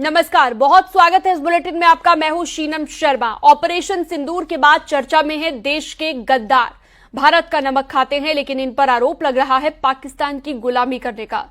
नमस्कार, बहुत स्वागत है इस बुलेटिन में आपका। मैं हूं शीनम शर्मा। ऑपरेशन सिंदूर के बाद चर्चा में है देश के गद्दार। भारत का नमक खाते हैं, लेकिन इन पर आरोप लग रहा है पाकिस्तान की गुलामी करने का।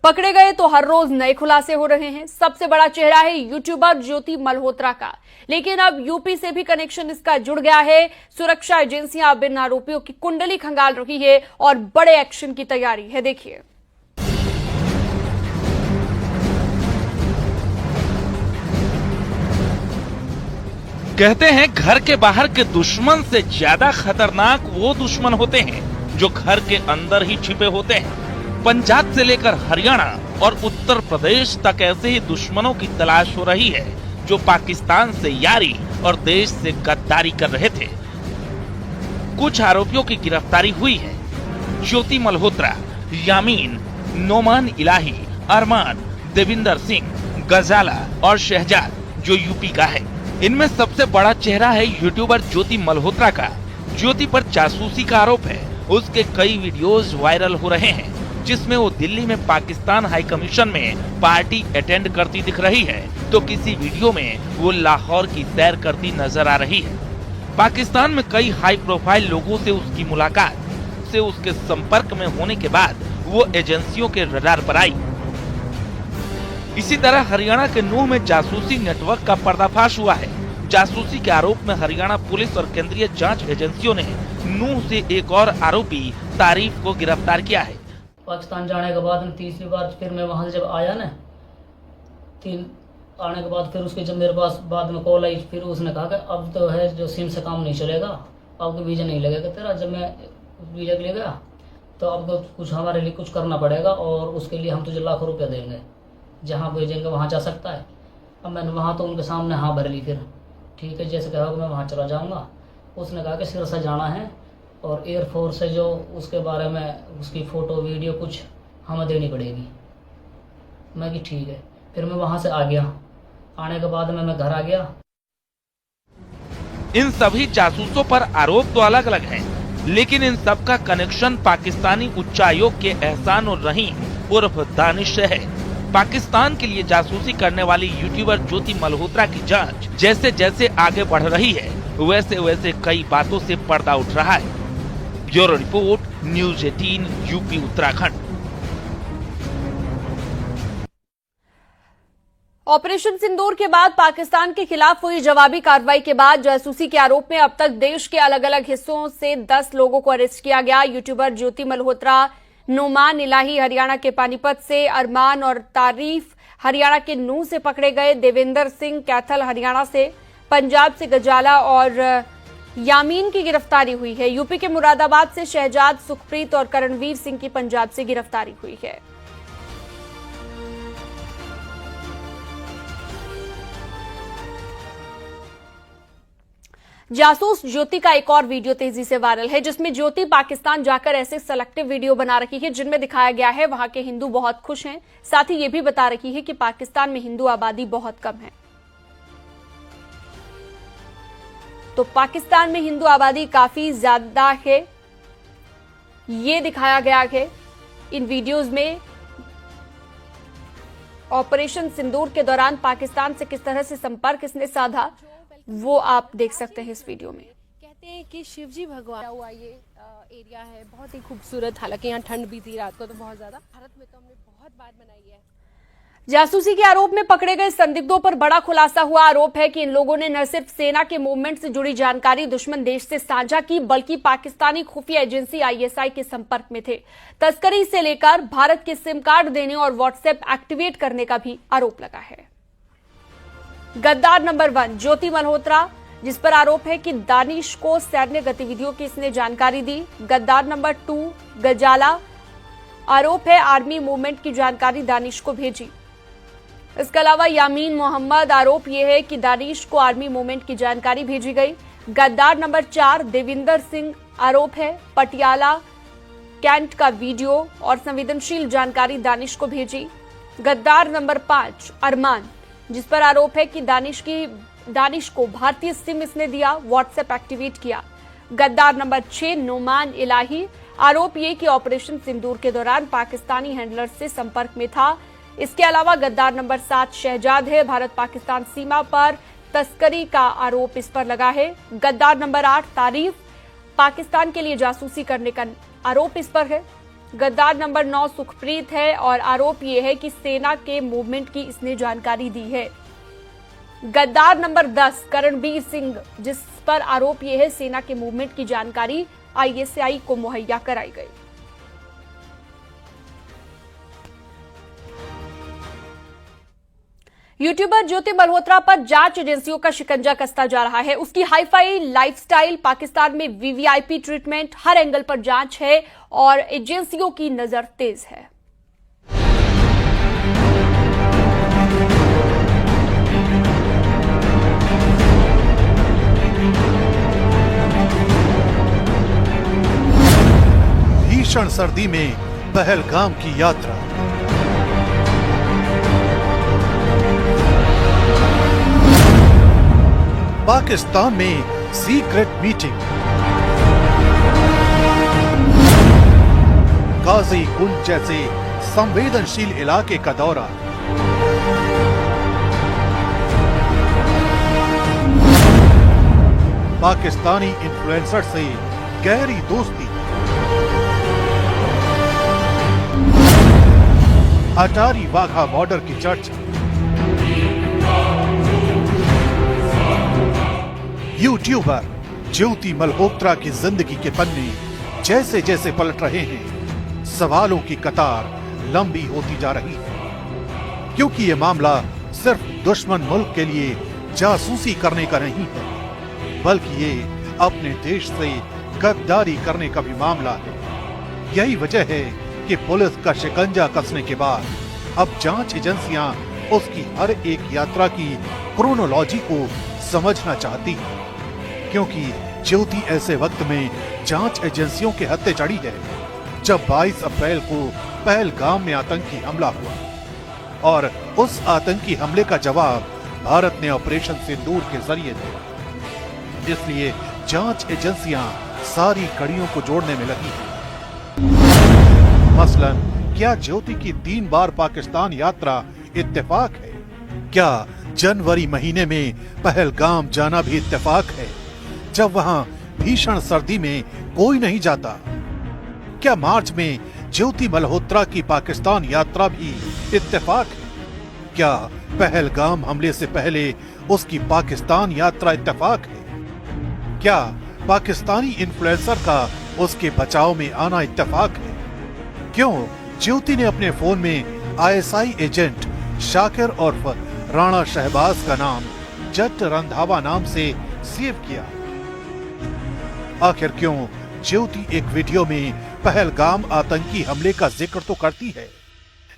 पकड़े गए तो हर रोज नए खुलासे हो रहे हैं। सबसे बड़ा चेहरा है यूट्यूबर ज्योति मल्होत्रा का, लेकिन अब यूपी से भी कनेक्शन इसका जुड़ गया है। सुरक्षा एजेंसियां अब इन आरोपियों की कुंडली खंगाल रही है और बड़े एक्शन की तैयारी है। देखिए, कहते हैं घर के बाहर के दुश्मन से ज्यादा खतरनाक वो दुश्मन होते हैं जो घर के अंदर ही छिपे होते हैं। पंजाब से लेकर हरियाणा और उत्तर प्रदेश तक ऐसे ही दुश्मनों की तलाश हो रही है जो पाकिस्तान से यारी और देश से गद्दारी कर रहे थे। कुछ आरोपियों की गिरफ्तारी हुई है। ज्योति मल्होत्रा, यामीन, नोमान इलाही, अरमान, देविंदर सिंह, गजाला और शहजाद जो यूपी का है। इनमें सबसे बड़ा चेहरा है यूट्यूबर ज्योति मल्होत्रा का। ज्योति पर जासूसी का आरोप है। उसके कई वीडियोस वायरल हो रहे हैं जिसमें वो दिल्ली में पाकिस्तान हाई कमीशन में पार्टी अटेंड करती दिख रही है, तो किसी वीडियो में वो लाहौर की सैर करती नजर आ रही है। पाकिस्तान में कई हाई प्रोफाइल लोगों से उसकी मुलाकात से उसके संपर्क में होने के बाद वो एजेंसियों के रडार पर आई। इसी तरह हरियाणा के नूह में जासूसी नेटवर्क का पर्दाफाश हुआ है। जासूसी के आरोप में हरियाणा पुलिस और केंद्रीय जांच एजेंसियों ने नूह से एक और आरोपी तारीफ को गिरफ्तार किया है। पाकिस्तान जाने के बाद तीसरी बार फिर मैं वहां से जब आया ना, आने के बाद फिर उसके जब मेरे पास बाद में कॉल आई, फिर उसने कहा कि अब तो है जो सिम से काम नहीं चलेगा, अब तो वीजा नहीं लगेगा तेरा। जब मैं वीजा के लिए गया तो अब तो कुछ हमारे लिए कुछ करना पड़ेगा और उसके लिए हम तुझे लाखों रुपया देंगे, जहाँ भेजेंगे वहाँ जा सकता है। अब मैंने वहाँ तो उनके सामने हाँ भर ली। फिर ठीक है, जैसे कहा मैं वहाँ चला जाऊँगा। उसने कहा कि सिरसा जाना है और एयरफोर्स से जो उसके बारे में उसकी फ़ोटो वीडियो कुछ हमें देनी पड़ेगी। मैं कि ठीक है। फिर मैं वहाँ से आ गया। आने के बाद मैं घर आ गया। इन सभी जासूसों पर आरोप तो अलग अलग हैं, लेकिन इन सब का कनेक्शन पाकिस्तानी उच्चायोग के एहसान उर रहीम उर्फ दानिश से है। पाकिस्तान के लिए जासूसी करने वाली यूट्यूबर ज्योति मल्होत्रा की जांच जैसे जैसे आगे बढ़ रही है, वैसे वैसे कई बातों से पर्दा उठ रहा है। Bureau report, news 18 UP Uttarakhand. Operation Sindoor के बाद पाकिस्तान के खिलाफ हुई जवाबी कार्रवाई के बाद जासूसी के आरोप में अब तक देश के अलग अलग हिस्सों से 10 लोगों को अरेस्ट किया गया। यूट्यूबर ज्योति मल्होत्रा, नोमान इलाही हरियाणा के पानीपत से, अरमान और तारीफ हरियाणा के नूह से पकड़े गए, देवेंद्र सिंह कैथल हरियाणा से, पंजाब से गजाला और यामीन की गिरफ्तारी हुई है। यूपी के मुरादाबाद से शहजाद, सुखप्रीत और करणवीर सिंह की पंजाब से गिरफ्तारी हुई है। जासूस ज्योति का एक और वीडियो तेजी से वायरल है, जिसमें ज्योति पाकिस्तान जाकर ऐसे सेलेक्टिव वीडियो बना रही है जिनमें दिखाया गया है वहां के हिंदू बहुत खुश हैं। साथ ही ये भी बता रही है कि पाकिस्तान में हिंदू आबादी बहुत कम है। तो पाकिस्तान में हिंदू आबादी काफी ज्यादा है, ये दिखाया गया है इन वीडियोज में। ऑपरेशन सिंदूर के दौरान पाकिस्तान से किस तरह से संपर्क इसने साधा, वो आप देख सकते हैं इस वीडियो में। कहते हैं कि शिवजी भगवान हुआ ये एरिया है, बहुत ही खूबसूरत। हालांकि यहाँ ठंड भी थी रात को तो बहुत ज्यादा। भारत में तो हमने बहुत बार बनाई है। जासूसी के आरोप में पकड़े गए संदिग्धों पर बड़ा खुलासा हुआ। आरोप है कि इन लोगों ने न सिर्फ सेना के मूवमेंट से जुड़ी जानकारी दुश्मन देश से साझा की, बल्कि पाकिस्तानी खुफिया एजेंसी आईएसआई के संपर्क में थे। तस्करी से लेकर भारत के सिम कार्ड देने और व्हाट्सएप एक्टिवेट करने का भी आरोप लगा है। गद्दार नंबर 1 ज्योति मल्होत्रा, जिस पर आरोप है कि दानिश को सैन्य गतिविधियों की इसने जानकारी दी। गद्दार नंबर 2 गजाला, आरोप है आर्मी मूवमेंट की जानकारी दानिश को भेजी। इसके अलावा यामीन मोहम्मद, आरोप यह है कि दानिश को आर्मी मूवमेंट की जानकारी भेजी गई। गद्दार नंबर 4 देविंदर सिंह, आरोप है पटियाला कैंट का वीडियो और संवेदनशील जानकारी दानिश को भेजी। गद्दार नंबर 5 अरमान, जिस पर आरोप है कि दानिश को भारतीय सिम इसने दिया, व्हाट्सएप एक्टिवेट किया। गद्दार नंबर 6 नोमान इलाही, आरोप ये कि ऑपरेशन सिंदूर के दौरान पाकिस्तानी हैंडलर से संपर्क में था। इसके अलावा गद्दार नंबर 7 शहजाद है। भारत पाकिस्तान सीमा पर तस्करी का आरोप इस पर लगा है। गद्दार नंबर 8 तारीफ, पाकिस्तान के लिए जासूसी करने का आरोप इस पर है। गद्दार नंबर 9 सुखप्रीत है और आरोप यह है कि सेना के मूवमेंट की इसने जानकारी दी है। गद्दार नंबर 10 करणबीर सिंह, जिस पर आरोप यह है सेना के मूवमेंट की जानकारी आईएसआई को मुहैया कराई गई। यूट्यूबर ज्योति मल्होत्रा पर जांच एजेंसियों का शिकंजा कसता जा रहा है। उसकी हाईफाई लाइफस्टाइल, पाकिस्तान में वीवीआईपी ट्रीटमेंट, हर एंगल पर जांच है और एजेंसियों की नजर तेज है। भीषण सर्दी में पहलगाम की यात्रा, पाकिस्तान में सीक्रेट मीटिंग, काजी कुंज जैसे संवेदनशील इलाके का दौरा, पाकिस्तानी इन्फ्लुएंसर से गहरी दोस्ती, अटारी वाघा बॉर्डर की चर्चा, यूट्यूबर ज्योति मल्होत्रा की जिंदगी के पन्ने जैसे जैसे पलट रहे हैं, सवालों की कतार लंबी होती जा रही है। क्योंकि ये मामला सिर्फ दुश्मन मुल्क के लिए जासूसी करने का नहीं है, बल्कि ये अपने देश से गद्दारी करने का भी मामला है। यही वजह है कि पुलिस का शिकंजा कसने के बाद अब जांच एजेंसियां उसकी हर एक यात्रा की क्रोनोलॉजी को समझना चाहती है। क्योंकि ज्योति ऐसे वक्त में जांच एजेंसियों के हत्थे चढ़ी है जब 22 अप्रैल को पहलगाम में आतंकी हमला हुआ और उस आतंकी हमले का जवाब भारत ने ऑपरेशन सिंदूर के जरिए दिया। इसलिए जांच एजेंसियां सारी कड़ियों को जोड़ने में लगी हैं। मसलन, क्या ज्योति की 3 बार पाकिस्तान यात्रा इत्तेफाक है? क्या जनवरी महीने में पहलगाम जाना भी इत्तेफाक है, जब वहां भीषण सर्दी में कोई नहीं जाता? क्या मार्च में ज्योति मल्होत्रा की पाकिस्तान यात्रा भी इत्तेफाक है? क्या पहलगाम हमले से पहले उसकी पाकिस्तान यात्रा इत्तेफाक है? क्या पाकिस्तानी इन्फ्लुएंसर का उसके बचाव में आना इत्तेफाक है? क्यों ज्योति ने अपने फोन में आईएसआई एजेंट शाकिर उर्फ राणा शहबाज का नाम जट रंधावा नाम से सेव किया? आखिर क्यों ज्योति एक वीडियो में पहलगाम आतंकी हमले का जिक्र तो करती है,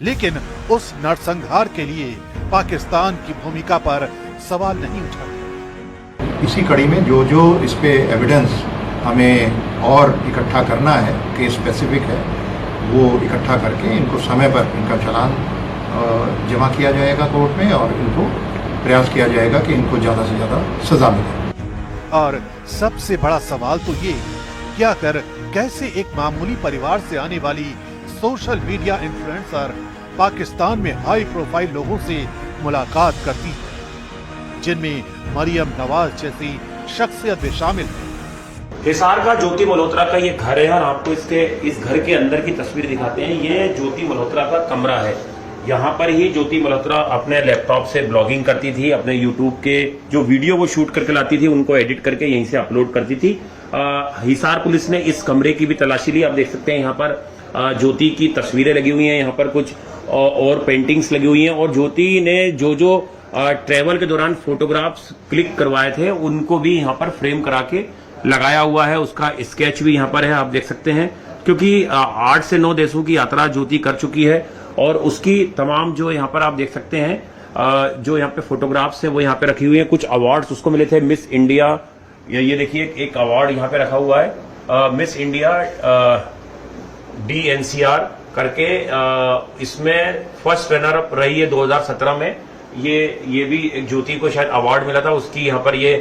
लेकिन उस नरसंहार के लिए पाकिस्तान की भूमिका पर सवाल नहीं उठाती? इसी कड़ी में जो जो इस पे एविडेंस हमें और इकट्ठा करना है, केस स्पेसिफिक है, वो इकट्ठा करके इनको समय पर इनका चालान जमा किया जाएगा कोर्ट में और इनको प्रयास किया जाएगा कि इनको ज़्यादा से ज़्यादा सजा मिले। और सबसे बड़ा सवाल तो ये, क्या कर कैसे एक मामूली परिवार से आने वाली सोशल मीडिया इन्फ्लुएंसर पाकिस्तान में हाई प्रोफाइल लोगों से मुलाकात करती है, जिनमें मरियम नवाज जैसी शख्सियत भी शामिल है। हिसार का ज्योति मल्होत्रा का ये घर है और आपको इस घर के अंदर की तस्वीर दिखाते हैं। ये ज्योति मल्होत्रा का कमरा है। यहाँ पर ही ज्योति मल्होत्रा अपने लैपटॉप से ब्लॉगिंग करती थी, अपने यूट्यूब के जो वीडियो वो शूट करके लाती थी उनको एडिट करके यहीं से अपलोड करती थी। हिसार पुलिस ने इस कमरे की भी तलाशी ली। आप देख सकते हैं यहाँ पर ज्योति की तस्वीरें लगी हुई हैं, यहाँ पर कुछ और पेंटिंग्स लगी हुई हैं और ज्योति ने जो जो ट्रेवल के दौरान फोटोग्राफ्स क्लिक करवाए थे उनको भी यहाँ पर फ्रेम करा के लगाया हुआ है। उसका स्केच भी यहाँ पर है, आप देख सकते हैं, क्योंकि 8 से 9 देशों की यात्रा ज्योति कर चुकी है और उसकी तमाम जो यहाँ पर आप देख सकते हैं जो यहाँ पे फोटोग्राफ्स हैं वो यहाँ पे रखी हुई हैं। कुछ अवार्ड्स उसको मिले थे, मिस इंडिया, ये देखिए एक अवार्ड यहाँ पे रखा हुआ है मिस इंडिया DNCR करके, इसमें फर्स्ट रनर अप रही है 2017 में। ये भी एक ज्योति को शायद अवार्ड मिला था, उसकी यहाँ पर ये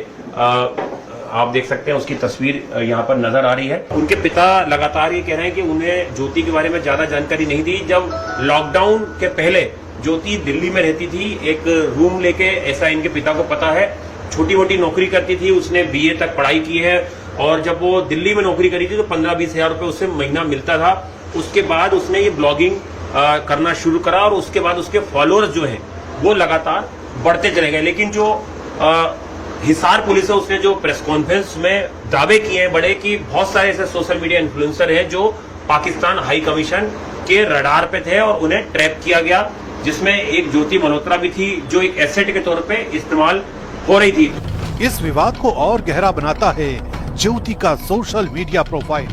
आप देख सकते हैं उसकी तस्वीर यहाँ पर नजर आ रही है। उनके पिता लगातार ये कह रहे हैं कि उन्हें ज्योति के बारे में ज्यादा जानकारी नहीं थी। जब लॉकडाउन के पहले ज्योति दिल्ली में रहती थी एक रूम लेके, ऐसा इनके पिता को पता है। छोटी मोटी नौकरी करती थी, उसने BA तक पढ़ाई की है और जब वो दिल्ली में नौकरी करी थी तो 15-20 हजार रुपए उससे महीना मिलता था। उसके बाद उसने ये ब्लॉगिंग करना शुरू करा और उसके बाद उसके फॉलोअर्स जो हैं वो लगातार बढ़ते चले गए। लेकिन जो हिसार पुलिस है उसने जो प्रेस कॉन्फ्रेंस में दावे किए हैं बड़े कि बहुत सारे ऐसे सोशल मीडिया इन्फ्लुएंसर हैं जो पाकिस्तान हाई कमीशन के रडार पे थे और उन्हें ट्रैप किया गया, जिसमें एक ज्योति मल्होत्रा भी थी जो एक एसेट के तौर पे इस्तेमाल हो रही थी। इस विवाद को और गहरा बनाता है ज्योति का सोशल मीडिया प्रोफाइल,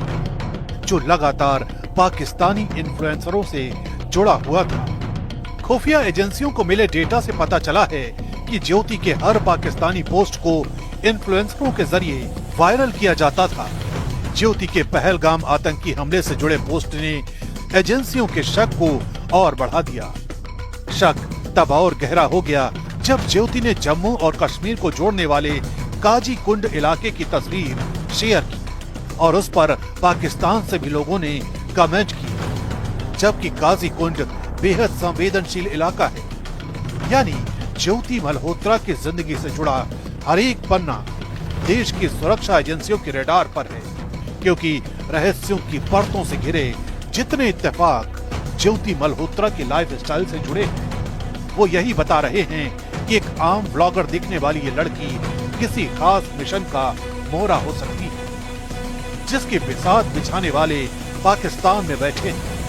जो लगातार पाकिस्तानी इन्फ्लुएंसरों से जुड़ा हुआ था। खुफिया एजेंसियों को मिले डेटा से पता चला है कि ज्योति के हर पाकिस्तानी पोस्ट को इन्फ्लुएंसरों के जरिए वायरल किया जाता था। ज्योति के पहलगाम आतंकी हमले से जुड़े पोस्ट ने एजेंसियों के शक को और बढ़ा दिया। शक तब और गहरा हो गया जब ज्योति ने जम्मू और कश्मीर को जोड़ने वाले काजी कुंड इलाके की तस्वीर शेयर की और उस पर पाकिस्तान से भी लोगों ने कमेंट किए, जबकि काजी कुंड बेहद संवेदनशील इलाका है। यानी ज्योति मल्होत्रा की जिंदगी से जुड़ा हर एक पन्ना देश की सुरक्षा एजेंसियों के रडार पर है, क्योंकि रहस्यों की परतों से घिरे जितने इत्तेफाक ज्योति मल्होत्रा की लाइफ स्टाइल से जुड़े हैं वो यही बता रहे हैं कि एक आम ब्लॉगर दिखने वाली ये लड़की किसी खास मिशन का मोहरा हो सकती है, जिसके बिसात बिछाने वाले पाकिस्तान में बैठे हैं।